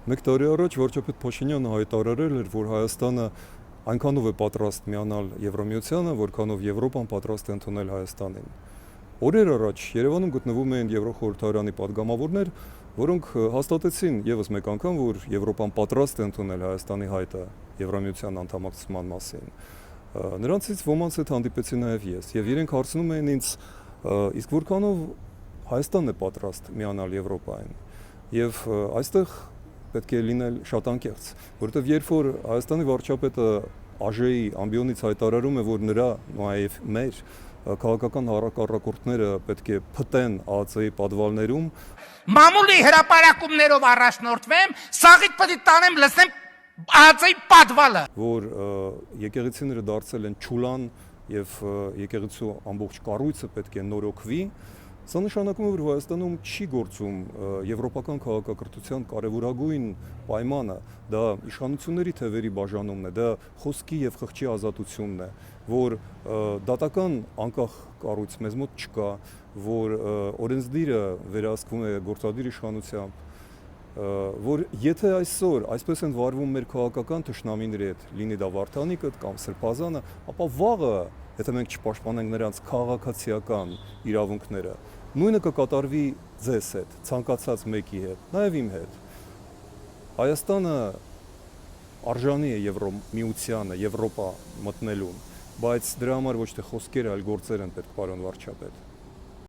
Մեկ տարի առաջ վարչապետ Փաշինյանը հայտարարել էր, որ Հայաստանը այնքանով է պատրաստ միանալ Եվրամիությանը, որքանով Եվրոպան պատրաստ է ընդունել Հայաստանին։ Օրեր առաջ Երևանում գտնվում էին Եվրոխորհրդարանի падգամավորներ, որոնք հաստատեցին եւս մեկ անգամ, որ Եվրոպան պատրաստ է ընդունել Հայաստանի հայտը Եվրամիության անդամակցության մասին։ Նրանցից ոմանց հետ հանդիպեցի նաեւ ես, եւ իրենք հարցնում էին ինձ, իսկ որքանով Հայաստանն է պատրաստ միանալ Եվրոպային։ Եվ այստեղ պետք է լինել շատ անկեղծ, որովհետև երբ որ Հայաստանի վարչապետը ԱԺ-ի ամբիոնից հայտարարում է, որ նրա նաև մեր քաղաքական հակառակորդները պետք է փտեն ԱԱԾ-ի պատվալներում, մամուլի հրապարակումներով առաջնորդվեմ, սաղիթ պետք է տանեմ, լսեմ ԱԱԾ-ի պատվալը, որ եկեղեցիները դարձել են չուլան եւ եկեղեցու ամբողջ կառույցը պետք է նորոգվի, սա նշանակում է, որ Հայաստանում չի գործում եվրոպական քաղաքակրթության կարևորագույն պայմանը, դա իշխանությունների թևերի բաժանումն է, դա խոսքի եւ խղճի ազատությունն է, որ դատական անկախ կառույց մեզ մոտ չկա, որ օրենսդիրը վերահսկվում է գործադիր իշխանությամբ, որ եթե այսօր այսպես են վարվում մեր քաղաքական թշնամիների հետ, լինի դա Վարդանիկը կամ Սրբազանը, ապա վաղը, եթե մենք չպաշտպանենք նրանց քաղաքացիական իրավունքները, նույնը կկատարվի ձեզ հետ, ցանկացած մեկի հետ, նաև իմ հետ։ Հայաստանը արժանի է Եվրոմիությանը, Եվրոպա մտնելուն, բայց դրա համար ոչ թե խոսքեր, այլ գործեր են պետք, պարոն վարչապետ։